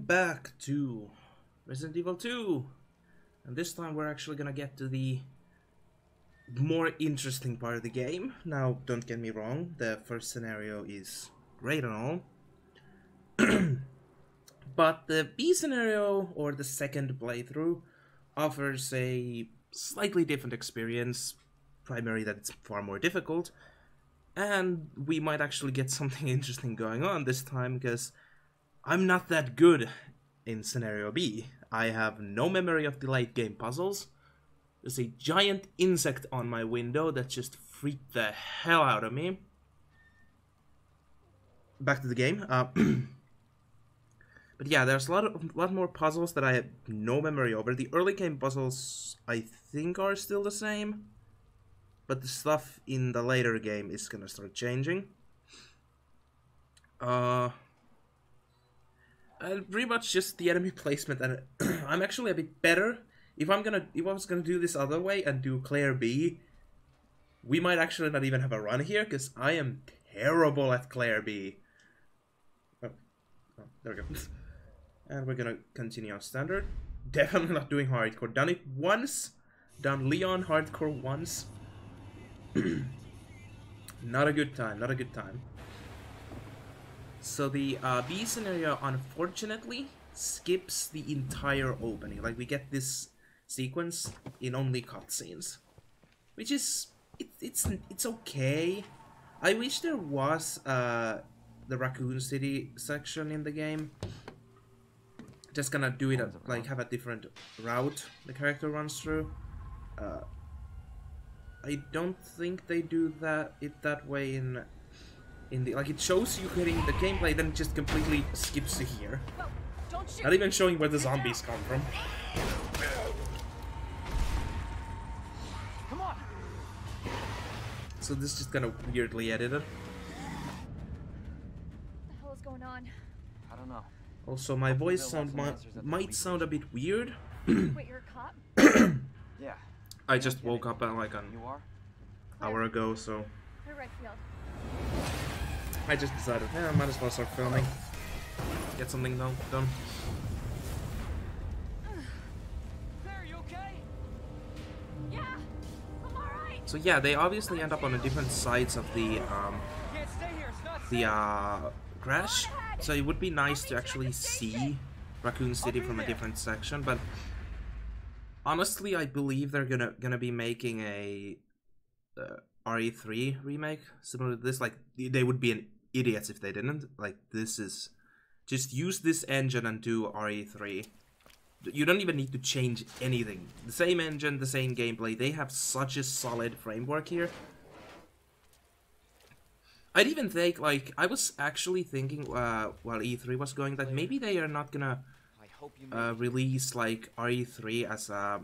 back to Resident Evil 2, and this time we're actually gonna get to the more interesting part of the game. Now, don't get me wrong, the first scenario is great and all, but the B scenario, or the second playthrough, offers a slightly different experience, primarily that it's far more difficult, and we might actually get something interesting going on this time, because I'm not that good in Scenario B. I have no memory of the late game puzzles. There's a giant insect on my window that just freaked the hell out of me. Back to the game. But yeah, there's a lot more puzzles that I have no memory over. The early game puzzles, I think, are still the same. But the stuff in the later game is gonna start changing. Pretty much just the enemy placement, and I'm actually a bit better. If I was gonna do this other way and do Claire B, we might actually not even have a run here, because I am terrible at Claire B. Oh, there we go. And we're gonna continue on standard. Definitely not doing hardcore. Done it once. Done Leon hardcore once. Not a good time. Not a good time. So the B scenario, unfortunately, skips the entire opening. Like, we get this sequence in only cutscenes, which is it's okay. I wish there was the Raccoon City section in the game. Just gonna do it like have a different route the character runs through. I don't think they do that way in the, like, it shows you hitting the gameplay, then it just completely skips to here. Not even showing where the zombies come from. Come on. So this is just kind of weirdly edited. What the hell is going on? I don't know. Also, my voice might sound a bit weird. Wait, you're a cop? Yeah. I just woke up like an hour ago, so You're Redfield. I just decided, I might as well start filming. Get something done. Claire, you okay? Yeah, I'm alright. So yeah, they obviously end up on the different sides of the Can't stay here. It's not crash. So it would be nice to actually see Raccoon City from a different section, but honestly, I believe they're gonna be making a RE3 remake similar to this. Like, they would be idiots if they didn't. Like, this is just use this engine and do RE3. You don't even need to change anything. The same engine, the same gameplay. They have such a solid framework here. I'd even think, like, I was actually thinking while E3 was going that maybe they are not gonna release like RE3 as a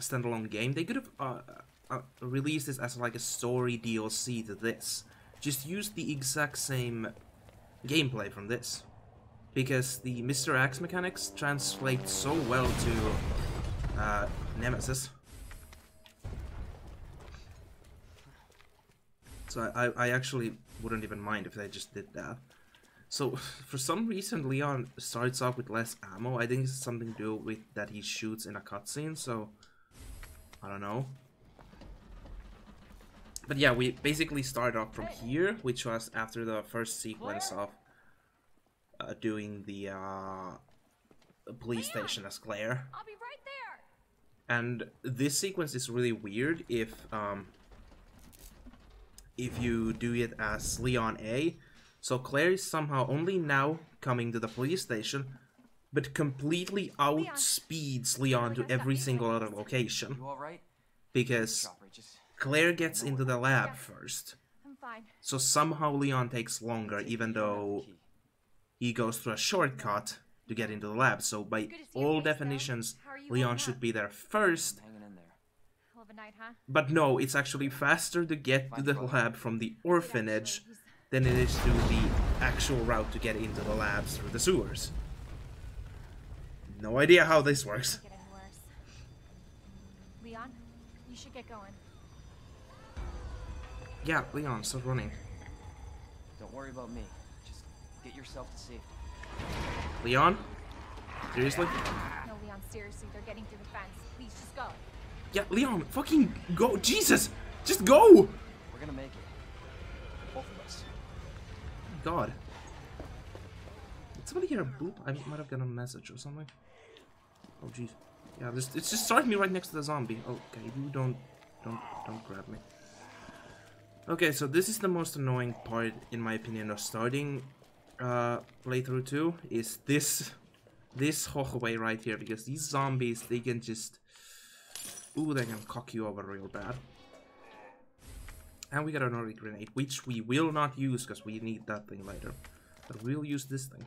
standalone game. They could have released this as like a story DLC to this. Just use the exact same gameplay from this, because the Mr. X mechanics translate so well to Nemesis. So I actually wouldn't even mind if they just did that. So for some reason Leon starts off with less ammo. I think it's something to do with that he shoots in a cutscene, so I don't know. But yeah, we basically started off from here, which was after the first sequence of doing the police station as Claire. I'll be right there. And this sequence is really weird if you do it as Leon A. So Claire is somehow only now coming to the police station, but completely outspeeds Leon to every single other location. You all right? Because Claire gets into the lab first. I'm fine. So somehow Leon takes longer, even though he goes through a shortcut to get into the lab. So by all definitions, Leon should be there first. Hell of a night, huh? But no, it's actually faster to get to the lab from the orphanage than it is to the actual route to get into the labs through the sewers. No idea how this works. Getting worse. Leon, you should get going. Yeah, Leon, start running. Don't worry about me. Just get yourself to safety. Leon? Seriously? No, Leon, seriously, they're getting through the fence. Please, just go. Yeah, Leon, fucking go. Jesus! Just go! We're gonna make it. Both of us. God. Did somebody hear a boop? I might have gotten a message or something. Oh, jeez. Yeah, it's just starting me right next to the zombie. Okay, you don't grab me. Okay, so this is the most annoying part, in my opinion, of starting playthrough 2, is this hallway right here, because these zombies, they can just... Ooh, they can cock you over real bad. And we got another grenade, which we will not use, because we need that thing later. But we'll use this thing.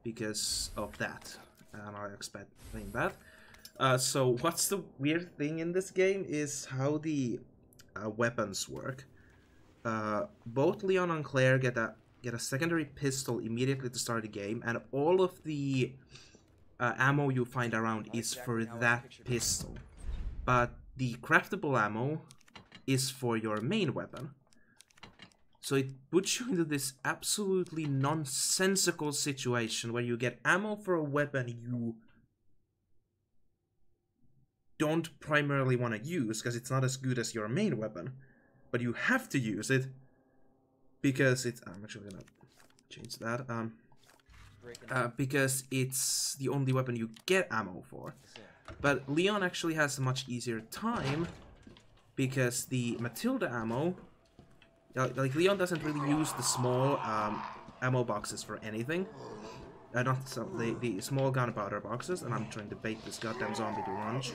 Because of that. And I expect playing that. So what's the weird thing in this game is how the weapons work. Both Leon and Claire get a secondary pistol immediately to start the game, and all of the ammo you find around is for that pistol. But the craftable ammo is for your main weapon. So it puts you into this absolutely nonsensical situation where you get ammo for a weapon you don't primarily want to use because it's not as good as your main weapon, but you have to use it because it's... I'm actually gonna change that. Because it's the only weapon you get ammo for. But Leon actually has a much easier time because the Matilda ammo... Like, Leon doesn't really use the small ammo boxes for anything. Not so, the small gunpowder boxes, and I'm trying to bait this goddamn zombie to lunge.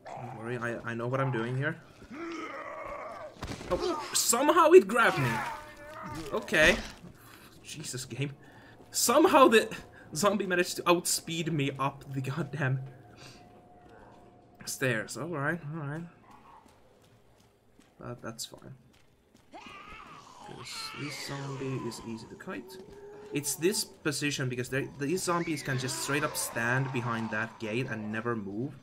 Don't worry, I know what I'm doing here. Oh, somehow it grabbed me! Okay. Jesus, game. Somehow the zombie managed to outspeed me up the goddamn stairs. Alright, alright. But that's fine. Because this zombie is easy to kite. It's this position because these zombies can just straight up stand behind that gate and never move.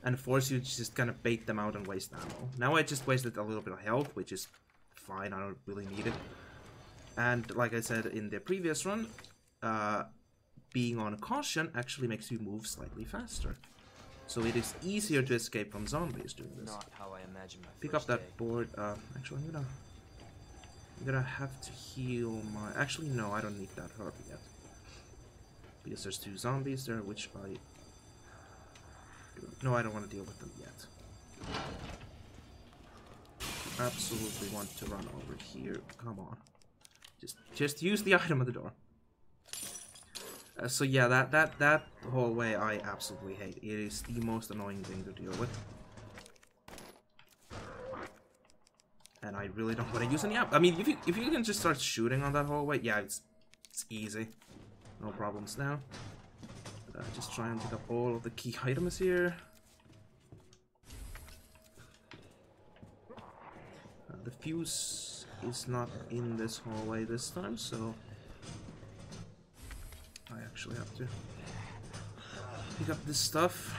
And force you to just kind of bait them out and waste ammo. Now I just wasted a little bit of health, which is fine, I don't really need it. And like I said in the previous run, being on caution actually makes you move slightly faster. So it is easier to escape from zombies doing this. Not how I imagine my Pick up first day. that board. Actually, I'm gonna have to heal my... Actually, no, I don't need that herb yet. Because there's 2 zombies there, which I... No, I don't want to deal with them yet. Absolutely want to run over here. Come on. Just use the item at the door. So yeah, that hallway I absolutely hate. It is the most annoying thing to deal with. And I really don't want to use any ammo. I mean, if you can just start shooting on that hallway, yeah, it's easy. No problems now. Just try and pick up all of the key items here. The fuse is not in this hallway this time, so I actually have to pick up this stuff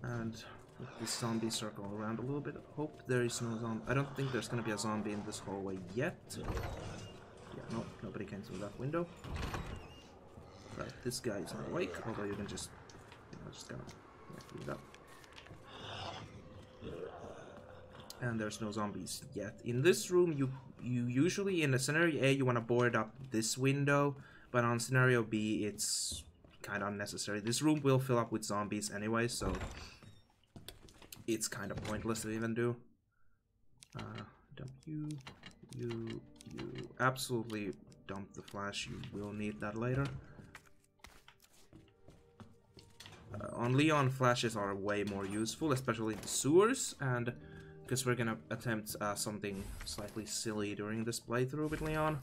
and let this zombie circle around a little bit. Hope there is no zombie. I don't think there's gonna be a zombie in this hallway yet. Yeah, no, nobody came through that window. Right, this guy is not awake, although you can just, just kind of leave that. And there's no zombies yet. In this room, you usually, in the scenario A, you want to board up this window, but on scenario B, it's kind of unnecessary. This room will fill up with zombies anyway, so it's kind of pointless to even do. Dump you. Absolutely dump the flash. You will need that later. On Leon, flashes are way more useful, especially in the sewers, and because we're gonna attempt something slightly silly during this playthrough with Leon.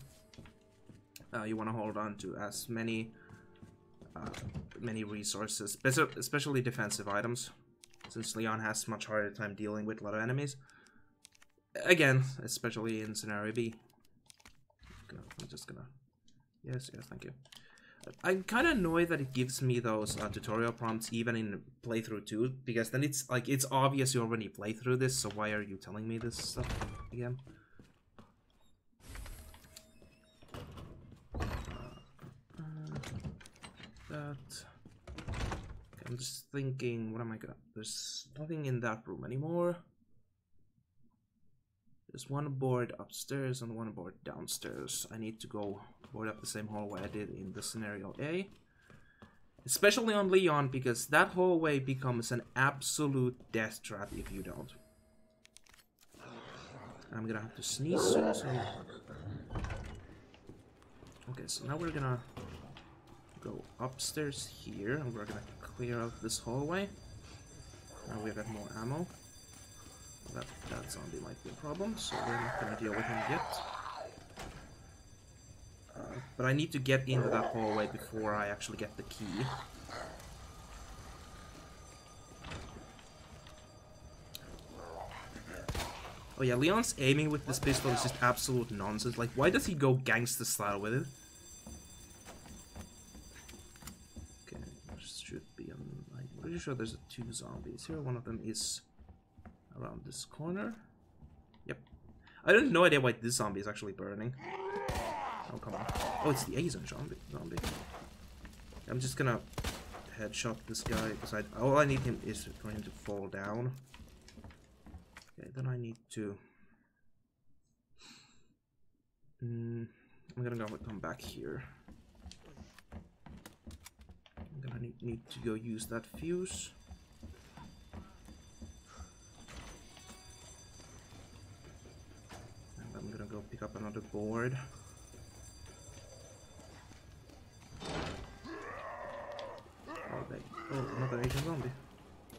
You want to hold on to as many resources, especially defensive items, since Leon has much harder time dealing with a lot of enemies. Again, especially in scenario B. I'm just gonna... Yes, thank you. I'm kind of annoyed that it gives me those tutorial prompts even in playthrough 2, because then it's like, it's obvious you already played through this, so why are you telling me this stuff again? that. Okay, I'm just thinking, what am I gonna... There's nothing in that room anymore. There's one board upstairs and one board downstairs. I need to go board up the same hallway I did in the scenario A. Especially on Leon, because that hallway becomes an absolute death trap if you don't. I'm gonna have to sneeze soon, so... Okay, so now we're gonna go upstairs here, and we're gonna clear out this hallway. Now we've got more ammo. That zombie might be a problem, so we're not gonna deal with him yet. But I need to get into that hallway before I actually get the key. Oh yeah, Leon's aiming with this pistol is just absolute nonsense. Like, why does he go gangster style with it? Okay, there should be I'm pretty sure there's 2 zombies here. One of them is around this corner. Yep. I have no idea why this zombie is actually burning. Oh, come on. Oh, it's the Asian zombie. I'm just gonna headshot this guy, because all I need him is for him to fall down. Okay, then I need to... I'm gonna come back here. I'm gonna need to go use that fuse. And I'm gonna go pick up another board. Oh, another Asian zombie.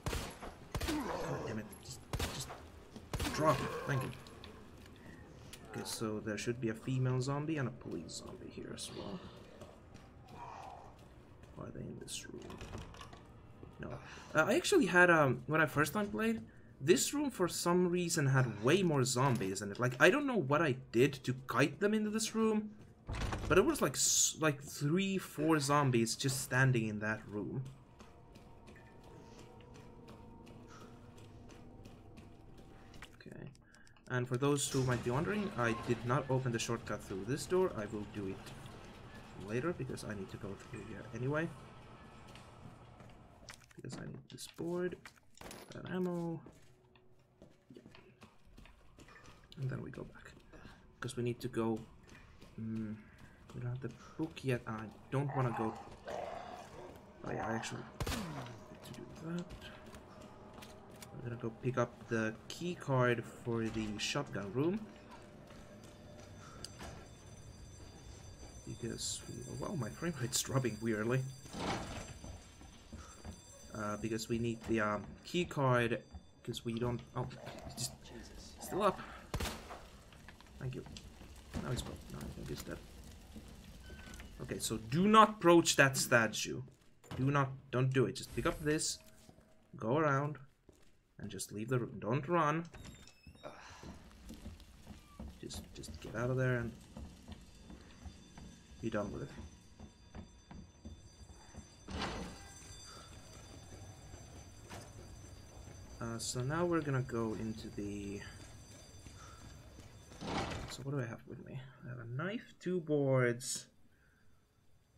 God damn it. Just drop it. Thank you. Okay, so there should be a female zombie and a police zombie here as well. Are they in this room? No. I actually had, when I first time played, this room for some reason had way more zombies in it. Like, I don't know what I did to kite them into this room, but it was like 3-4 zombies just standing in that room. Okay. And for those who might be wondering, I did not open the shortcut through this door. I will do it later because I need to go through here anyway. Because I need this board, that ammo, and then we go back. Because we need to go... we don't have the book yet. I don't want to go... Oh yeah, I actually need to do that. I'm gonna go pick up the key card for the shotgun room. Because wow, my frame rate's dropping weirdly. Because we need the key card, because we don't... Oh, just still up. Thank you. Now he's broke. No, I think he's dead. Okay, so do not approach that statue. Don't do it. Just pick up this, go around, and just leave the room. Don't run. Just get out of there and be done with it. So now we're gonna go into the... So what do I have with me? I have a knife, 2 boards,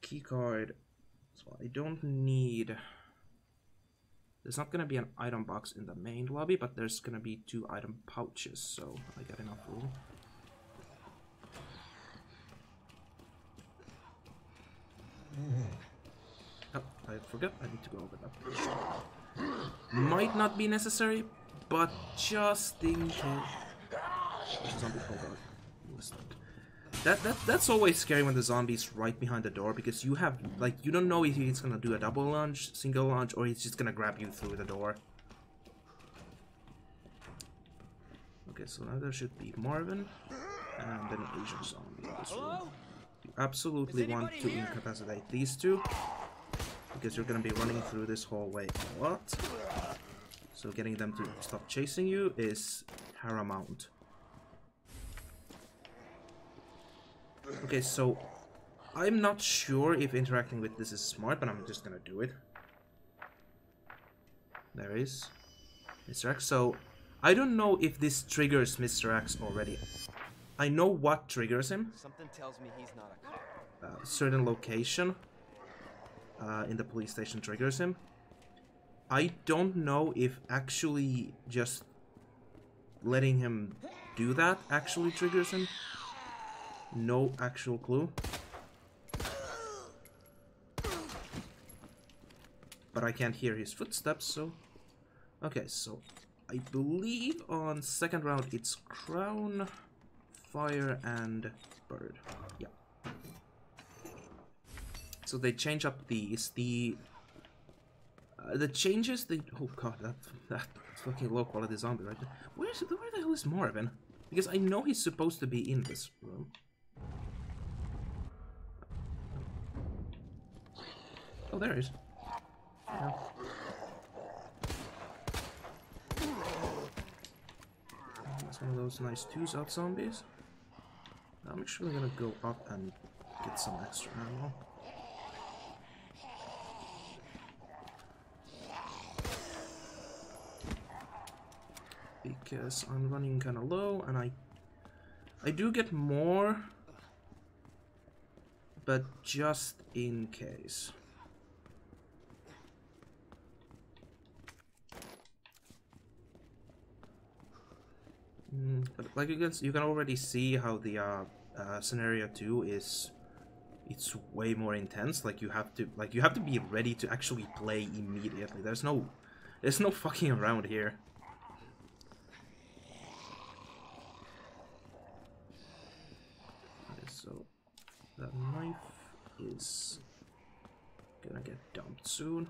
key card. So I don't need... There's not gonna be an item box in the main lobby, but there's gonna be 2 item pouches, so I got enough room. Oh, I forgot. I need to go open up. Might not be necessary, but just in case. Zombie that's always scary when the zombie's right behind the door, because you have you don't know if he's gonna do a double lunge, single lunge, or he's just gonna grab you through the door. Okay, so now there should be Marvin and an Asian zombie in this room. You absolutely want to incapacitate these 2, because you're gonna be running through this hallway a lot. So getting them to stop chasing you is paramount. Okay, so I'm not sure if interacting with this is smart, but I'm just gonna do it. There is Mr. X. So I don't know if this triggers Mr. X already. I know what triggers him. Something tells me he's not a cop. Certain location. in the police station triggers him. I don't know if actually just letting him do that actually triggers him. No actual clue. But I can't hear his footsteps, so... Okay, so I believe on second round it's Crown, Fire, and Bird. Yeah. So they change up these. The changes they... Oh god, that fucking low quality zombie right there. Where the hell is Marvin? Because I know he's supposed to be in this room. Oh, there he is. Yeah. That's one of those nice 2-shot zombies. I'm actually gonna go up and get some extra ammo. Because I'm running kind of low, and I do get more, but just in case. But like you can already see how the scenario 2 is. It's way more intense. Like you have to be ready to actually play immediately. There's no fucking around here. Okay, so that knife is gonna get dumped soon.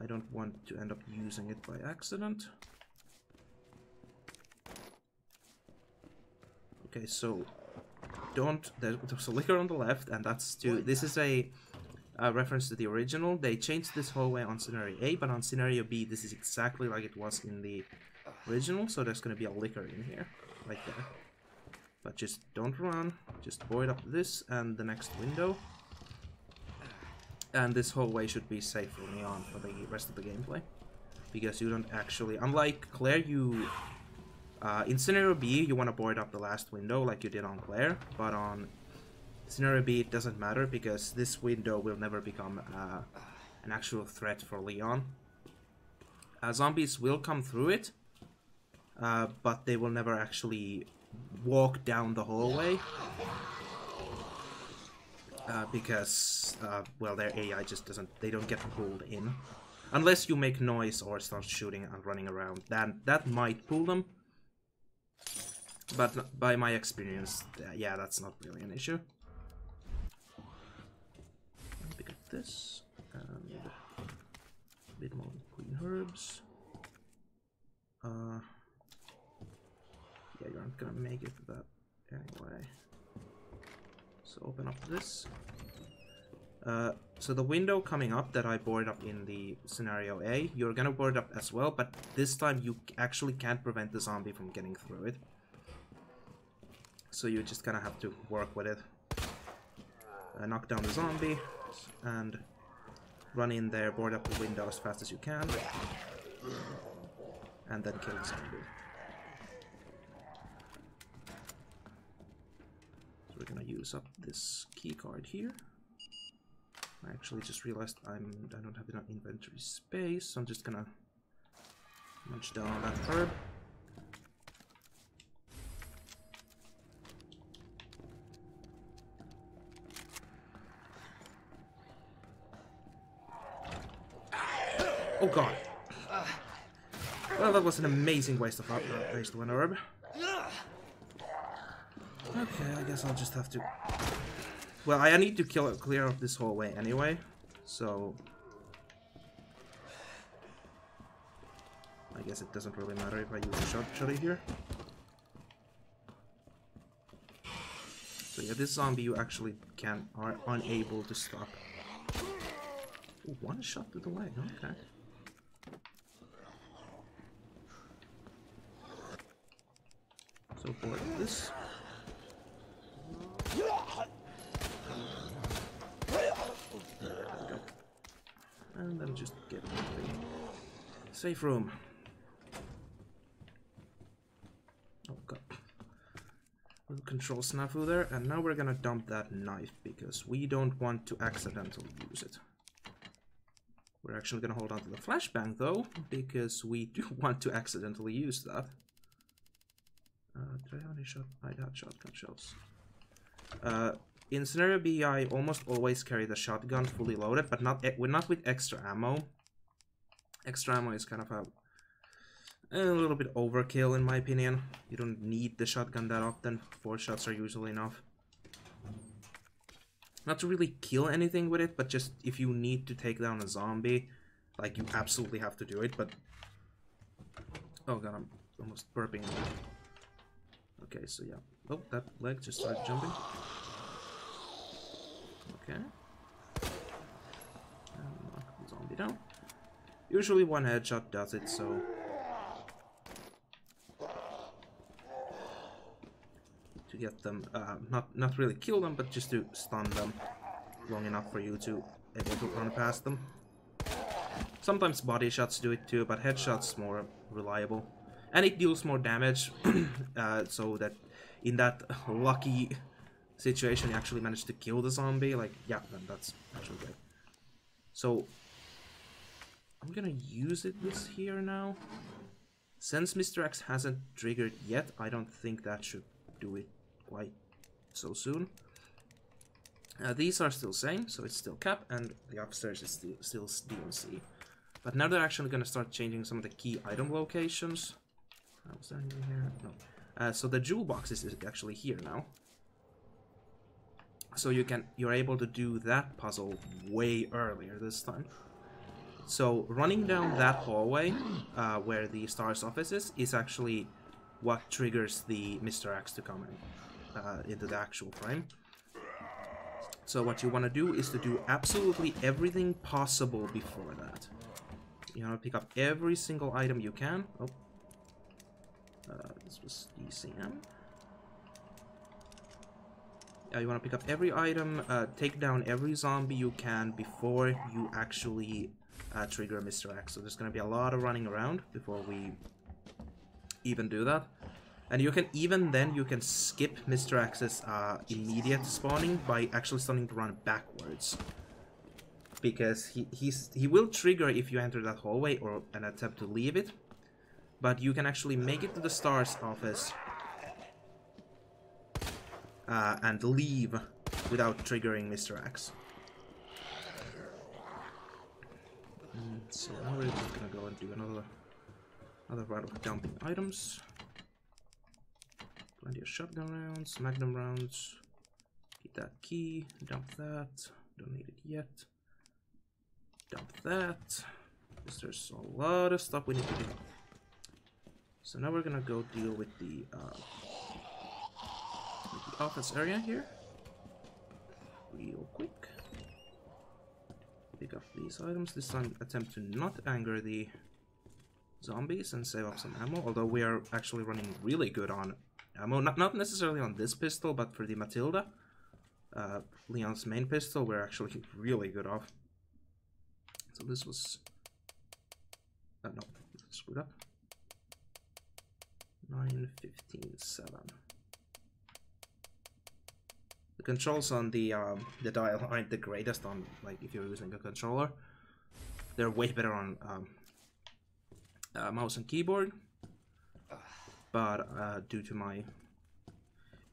I don't want to end up using it by accident. Okay, so there's a liquor on the left, and that's to... This is a reference to the original. They changed this hallway on scenario A, but on scenario B, this is exactly like it was in the original, so there's going to be a liquor in here, right there. But just don't run, just void up this and the next window. And this hallway should be safe for me on for the rest of the gameplay. Because you don't actually... Unlike Claire, you... in scenario B, you want to board up the last window like you did on Claire, but on scenario B it doesn't matter because this window will never become an actual threat for Leon. Zombies will come through it, but they will never actually walk down the hallway because, well, their AI just doesn't, they don't get pulled in. Unless you make noise or start shooting and running around, that might pull them. But by my experience, yeah, that's not really an issue. Pick up this, and a bit more green herbs. Yeah, you're not gonna make it with that anyway. So open up this. So the window coming up that I boarded up in the scenario A, you're gonna board up as well, but this time you actually can't prevent the zombie from getting through it. So you just kind of have to work with it. Knock down the zombie, and run in there, board up the window as fast as you can, and then kill the zombie. So we're gonna use up this key card here. I actually just realized I don't have enough inventory space, so I'm just gonna munch down on that herb. Oh god. Well, that was an amazing waste of an herb. Okay, I guess I'll just have to... Well, I need to clear up this hallway anyway, so... I guess it doesn't really matter if I use a shotty here. So yeah, this zombie you actually are unable to stop. Ooh, one shot to the leg, okay. So board this. There we go. And then just get into the safe room. Oh god. We'll control snafu there, and now we're gonna dump that knife because we don't want to accidentally use it. We're actually gonna hold on to the flashbang though, because we do want to accidentally use that. Did I have any shot? I had shotgun shells. In Scenario B, I almost always carry the shotgun fully loaded, but not with extra ammo. Extra ammo is kind of a little bit overkill in my opinion. You don't need the shotgun that often. 4 shots are usually enough. Not to really kill anything with it, but just if you need to take down a zombie, like you absolutely have to do it, but... Oh god, I'm almost burping. Okay, so yeah. Oh, that leg just started jumping. Okay. Knock the zombie down. Usually one headshot does it, so... To get them, not really kill them, but just to stun them long enough for you to able to run past them. Sometimes body shots do it too, but headshots more reliable. And it deals more damage, so that in that lucky situation you actually manage to kill the zombie, like, yeah, then that's actually great. So, I'm gonna use this here now. Since Mr. X hasn't triggered yet, I don't think that should do it quite so soon. These are still same, so it's still cap, and the upstairs is still DMC. But now they're actually gonna start changing some of the key item locations. Was there anything here? No. So the jewel box is actually here now. So you're able to do that puzzle way earlier this time. So running down that hallway, where the STARS office is actually what triggers the Mr. X to come into the actual frame. So what you want to do is to do absolutely everything possible before that. You want to pick up every single item you can. Oh. This was DCM. Yeah, you want to pick up every item, take down every zombie you can before you actually trigger Mr. X. So there's going to be a lot of running around before we even do that. And you can, even then, you can skip Mr. X's immediate spawning by actually starting to run backwards. Because he will trigger if you enter that hallway or an attempt to leave it. But you can actually make it to the STARS office and leave without triggering Mr. X. So now we're just gonna go and do another round of dumping items. Plenty of shotgun rounds, magnum rounds. Get that key, dump that. Don't need it yet. Dump that. Because there's a lot of stuff we need to do. So now we're gonna go deal with the office area here. Real quick. Pick up these items. This time attempt to not anger the zombies and save up some ammo. Although we are actually running really good on ammo. Not necessarily on this pistol, but for the Matilda. Leon's main pistol, we're actually really good off. So this was... no, screwed up. 9, 15, 7. The controls on the dial aren't the greatest on, like, if you're using a controller. They're way better on mouse and keyboard. But due to my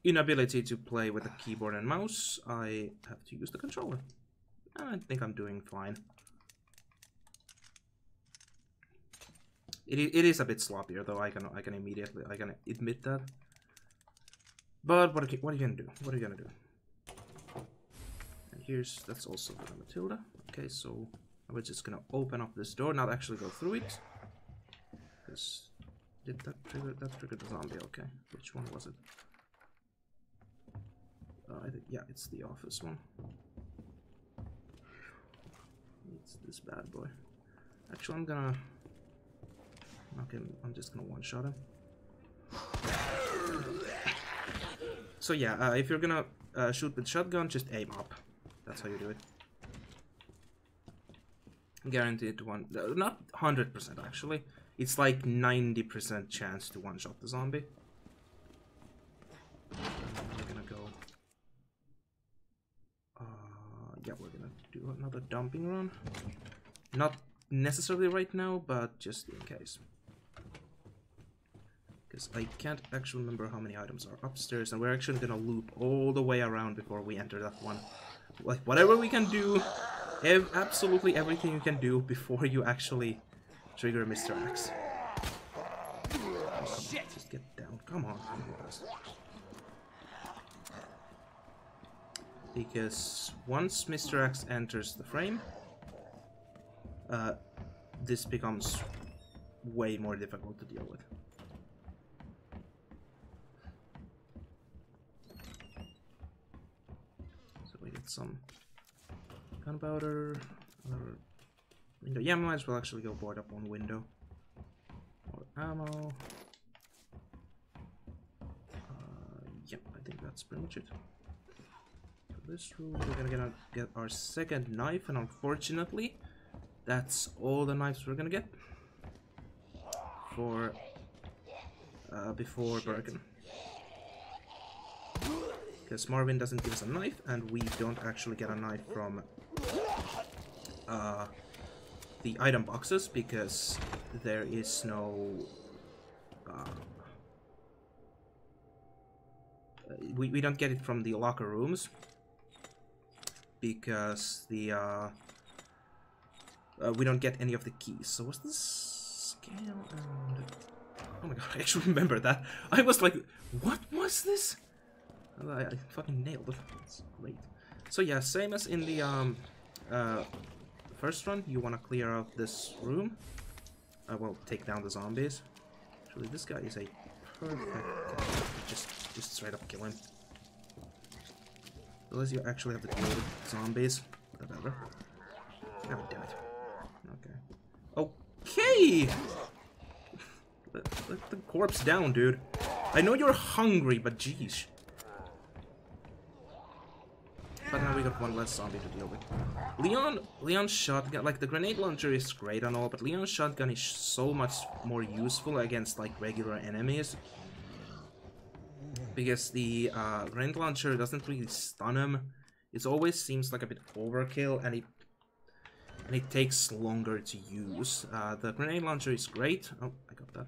inability to play with a keyboard and mouse, I have to use the controller. I think I'm doing fine. It is a bit sloppier though. I can immediately admit that. But what are you gonna do? What are you gonna do? And that's also for the Matilda. Okay, so we're just gonna open up this door, not actually go through it. Because did that trigger the zombie? Okay, which one was it? I think, yeah, it's the office one. It's this bad boy. Actually, I'm just gonna one-shot him. So yeah, if you're gonna shoot with shotgun, just aim up. That's how you do it. Guaranteed to one, not 100% actually. It's like 90% chance to one-shot the zombie. do another dumping run. Not necessarily right now, but just in case. Because I can't actually remember how many items are upstairs, and we're actually gonna loop all the way around before we enter that one. Like, whatever we can do, absolutely everything you can do before you actually trigger Mr. X. Oh, shit! Just get down. Come on. Because once Mr. X enters the frame, this becomes way more difficult to deal with. So we get some gunpowder, another window. Yeah, might as well actually go board up one window. More ammo. Yep, I think that's pretty much it. For this room, we're gonna get our second knife, and unfortunately, that's all the knives we're gonna get for before Birkin. Because Marvin doesn't give us a knife, and we don't actually get a knife from the item boxes because there is no we don't get it from the locker rooms because the we don't get any of the keys. So was this scale and oh my god, I actually remember that. I was like, what was this? I fucking nailed it. That's great. So yeah, same as in the first run, you want to clear out this room. Well, take down the zombies. Actually, this guy is a perfect just straight up kill him. Unless you actually have to deal with zombies, the better. God damn it. Okay! Let the corpse down, dude. I know you're hungry, but jeez. But now we got one less zombie to deal with. Leon's shotgun, like the grenade launcher is great and all, but Leon's shotgun is so much more useful against like regular enemies. Because the grenade launcher doesn't really stun him. It always seems like a bit overkill, and it takes longer to use. The grenade launcher is great. Oh, I got that.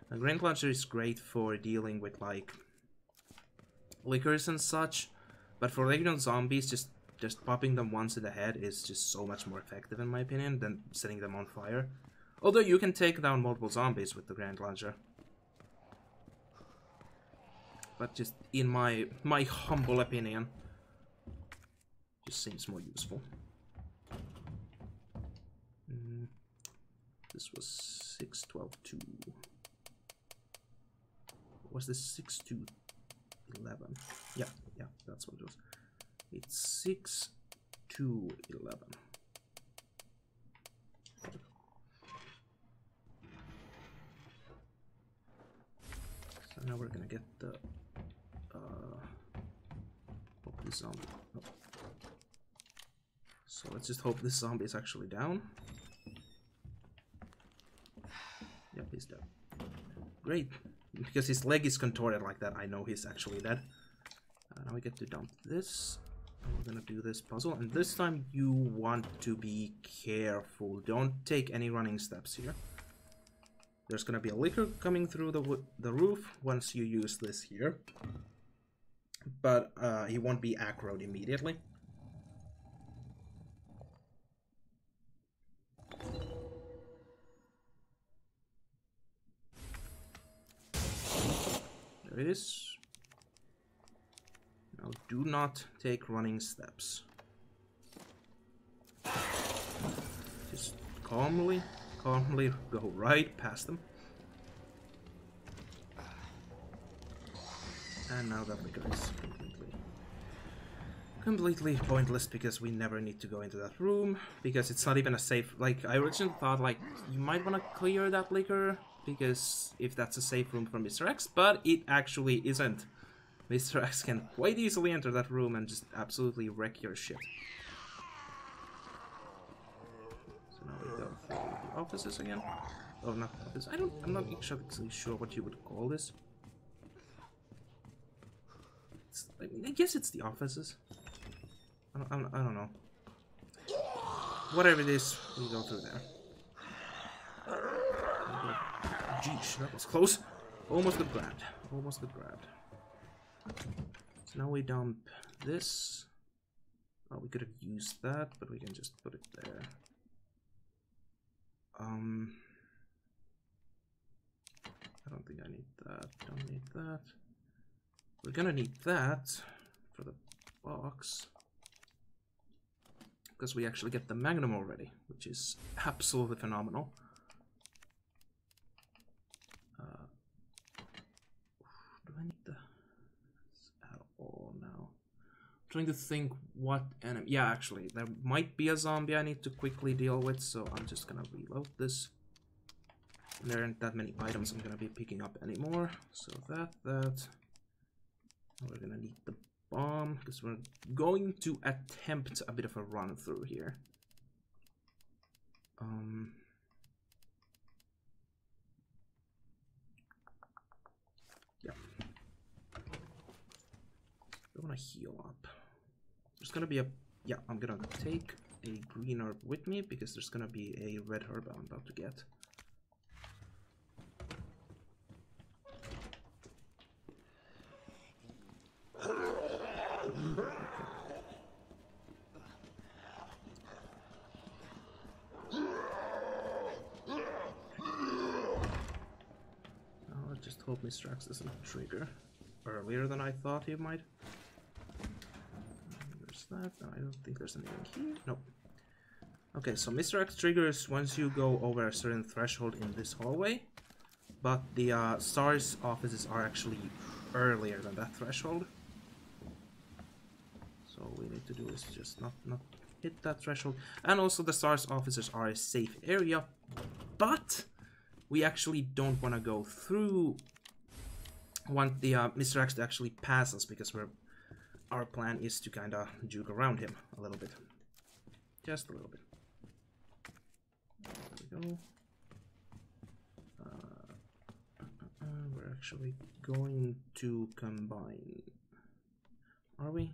The grenade launcher is great for dealing with like lickers and such, but for regular zombies, just popping them once in the head is just so much more effective in my opinion than setting them on fire. Although you can take down multiple zombies with the grenade launcher. But just in my humble opinion, just seems more useful. This was 6-12-2. Was this 6-2-11? Yeah, that's what it was. It's 6-2-11. So now we're gonna get the hope this zombie. Oh. So let's just hope this zombie is actually down. Yep, he's dead. Great. Because his leg is contorted like that, I know he's actually dead. Now we get to dump this. And we're gonna do this puzzle. And this time you want to be careful. Don't take any running steps here. There's gonna be a licker coming through the roof once you use this here. But he won't be aggroed immediately. There it is. Now do not take running steps. Just calmly go right past them. And now that licker is completely pointless because we never need to go into that room because it's not even a safe. Like I originally thought, like you might want to clear that licker because if that's a safe room for Mr. X, but it actually isn't. Mr. X can quite easily enter that room and just absolutely wreck your shit. So now we go through the offices again. Oh, not office. I'm not exactly sure what you would call this. I guess it's the offices. I don't know. whatever it is, we go through there. Jeez, that was close. Almost got grabbed. Almost got grabbed. So now we dump this. Oh, we could have used that, but we can just put it there. I don't think I need that. Don't need that. We're gonna need that for the box. Because we actually get the Magnum already, which is absolutely phenomenal. Do I need the at all now? I'm trying to think what enemy. Yeah, actually, there might be a zombie I need to quickly deal with, so I'm just gonna reload this. And there aren't that many items I'm gonna be picking up anymore. So that. We're gonna need the bomb because we're going to attempt a bit of a run through here. Yeah. I want to heal up. There's gonna be a... Yeah, I'm gonna take a green herb with me because there's gonna be a red herb I'm about to get. I just hope Mr. X doesn't trigger earlier than I thought he might. There's that. No, I don't think there's anything here. Nope. Okay, so Mr. X triggers once you go over a certain threshold in this hallway, but the SARS offices are actually earlier than that threshold. So all we need to do is just not hit that threshold. And also the SARS officers are a safe area, but we actually don't want to go through. Want the Mr. X to actually pass us because our plan is to kind of juke around him a little bit. Just a little bit. There we go. We're actually going to combine. Are we?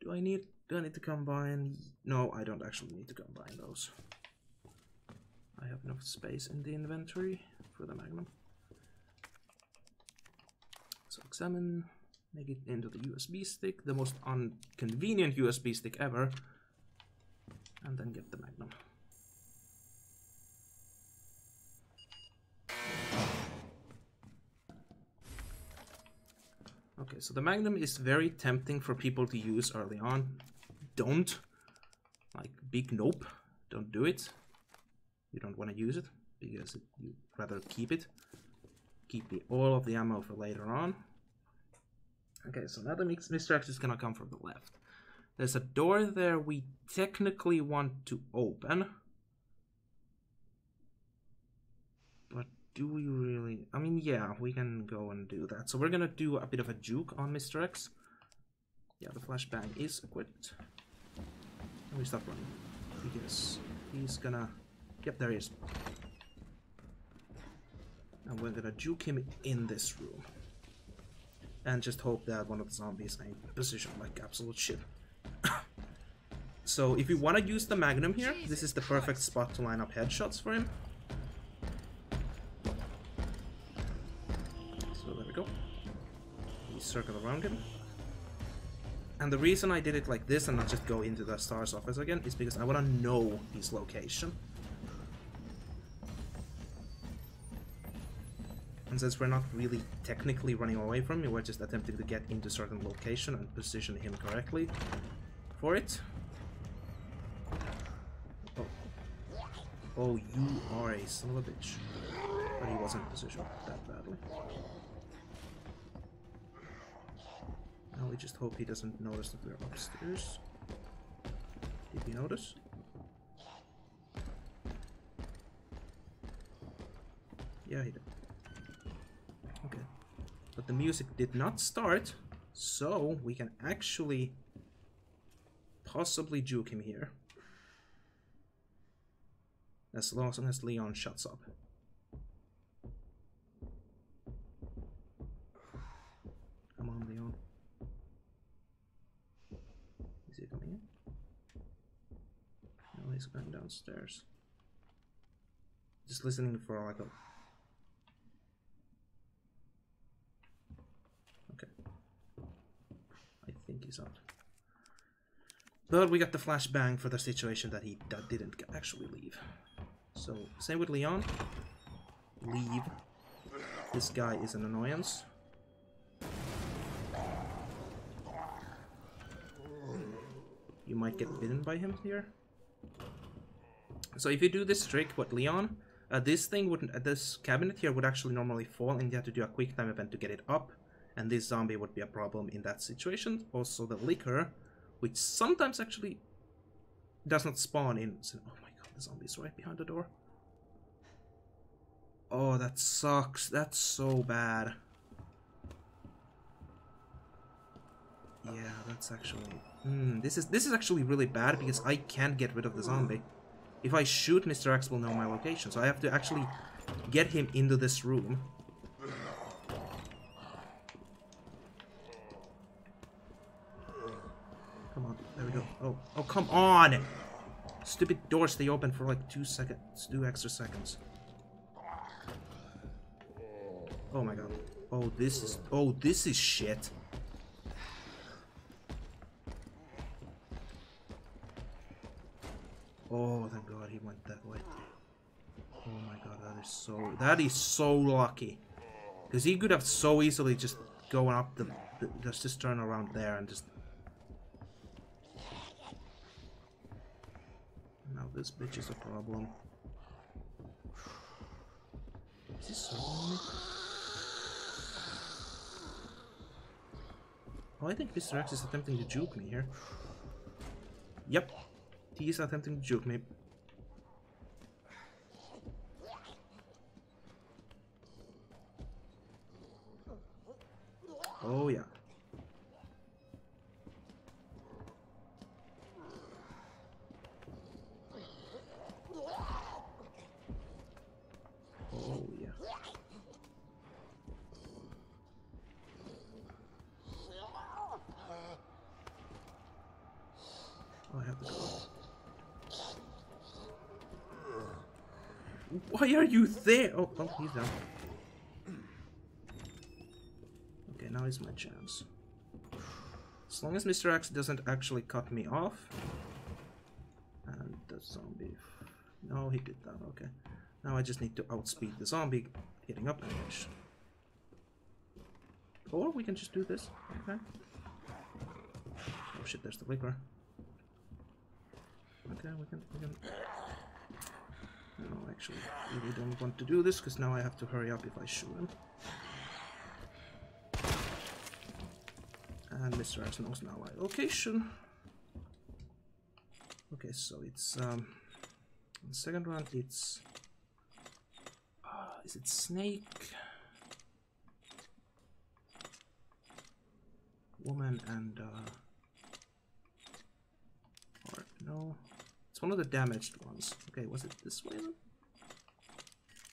Do I need to combine? No, I don't actually need to combine those. I have enough space in the inventory for the Magnum. So examine, make it into the USB stick, the most inconvenient USB stick ever, and then get the Magnum. Okay, so the Magnum is very tempting for people to use early on. Don't. Like, big nope. Don't do it. You don't want to use it, because you'd rather keep it. Keep all of the ammo for later on. Okay, so now the Mr. X is gonna come from the left. There's a door there we technically want to open. But do we really? I mean, yeah, we can go and do that. So we're gonna do a bit of a juke on Mr. X. Yeah, the flashbang is equipped. And we start running. Because he's gonna... Yep, there he is. And we're gonna juke him in this room. And just hope that one of the zombies ain't positioned like absolute shit. So if you want to use the Magnum here, this is the perfect spot to line up headshots for him. So there we go. We circle around him. And the reason I did it like this and not just go into the SARS office again is because I want to know his location. And since we're not really technically running away from him, we're just attempting to get into a certain location and position him correctly for it. Oh. Oh, you are a son of a bitch. But he wasn't positioned that badly. Now we just hope he doesn't notice that we're upstairs. Did he notice? Yeah, he did. Okay. But the music did not start, so we can actually possibly juke him here. As long as Leon shuts up. Come on, Leon. Is he coming in? No, he's going downstairs. Just listening for like a... Okay. I think he's out. But we got the flashbang for the situation that he didn't actually leave. So, same with Leon. Leave. This guy is an annoyance. You might get bitten by him here. So if you do this trick with Leon, this thing wouldn't, this cabinet here would actually normally fall, and you have to do a quick time event to get it up, and this zombie would be a problem in that situation. Also the liquor, which sometimes actually does not spawn in. So, oh my god, the zombie's right behind the door. Oh, that sucks. That's so bad. Yeah, that's actually... This is actually really bad because I can't get rid of the zombie. If I shoot, Mr. X will know my location, so I have to actually get him into this room. Come on, there we go. Oh, come on! Stupid doors stay open for like 2 seconds, 2 extra seconds. Oh my god. Oh, this is shit. Oh, thank god he went that way. Oh my god, that is so lucky. Because he could have so easily just gone up just turn around there and just... Now this bitch is a problem. Is he circling me? Oh, I think Mr. X is attempting to juke me here. Yep. He is attempting to juke me. Oh yeah. Oh yeah. Oh, I have to go. Why are you there? Oh, he's down. Okay, now is my chance. As long as Mr. X doesn't actually cut me off. And the zombie... No, he did that, okay. Now I just need to outspeed the zombie getting up damage. Or we can just do this, okay. Oh shit, there's the liquor. Okay, we can... No, actually, I really don't want to do this, because now I have to hurry up if I shoot him. And Mr. X knows now my location. Okay, so it's, in the second round, it's... is it Snake? Woman and, or, no. It's one of the damaged ones. Okay, was it this way then?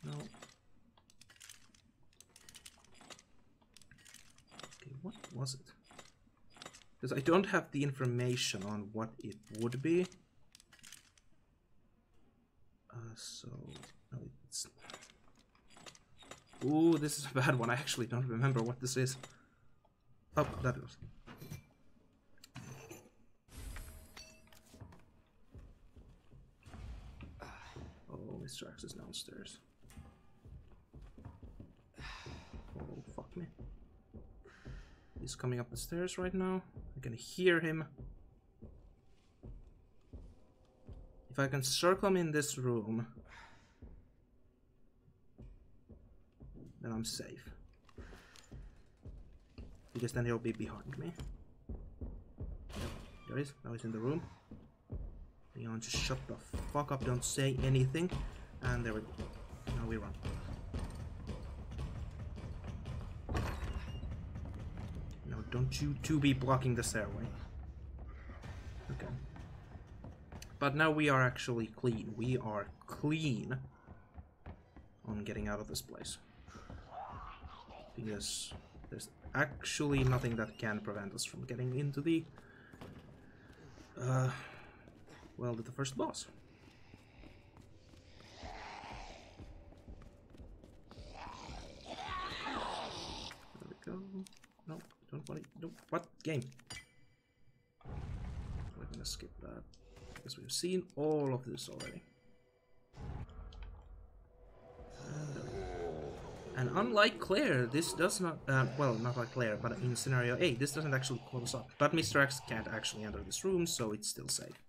No. Okay, what was it? Because I don't have the information on what it would be. So... No, it's... Ooh, this is a bad one. I actually don't remember what this is. Oh, that was... Oh, Mr. X is downstairs. Oh, fuck me. He's coming up the stairs right now. I can hear him. If I can circle him in this room, then I'm safe. Because then he'll be behind me. Yep, there he is. Now he's in the room. Leon, just shut the fuck up, don't say anything. And there we go. Now we run. No, don't you two be blocking the stairway. Okay. But now we are actually clean. We are clean on getting out of this place. Because there's actually nothing that can prevent us from getting into the... well, the first boss. What game? We're gonna skip that because we've seen all of this already. And unlike Claire, this does not, well, not like Claire, but in scenario A, this doesn't actually close up. But Mr. X can't actually enter this room, so it's still safe.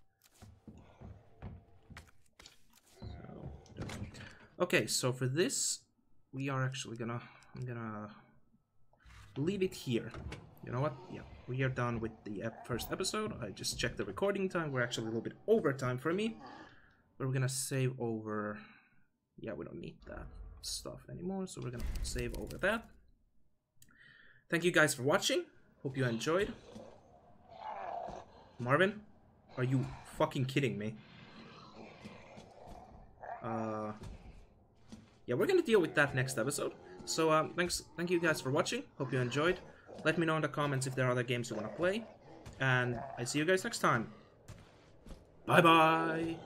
So, okay, so for this, we are actually I'm gonna leave it here. You know what? Yeah, we are done with the first episode. I just checked the recording time. We're actually a little bit over time for me. But we're gonna save over... Yeah, we don't need that stuff anymore, so we're gonna save over that. Thank you guys for watching. Hope you enjoyed. Marvin, are you fucking kidding me? Yeah, we're gonna deal with that next episode. So thank you guys for watching. Hope you enjoyed. Let me know in the comments if there are other games you want to play, and I see you guys next time. Bye bye.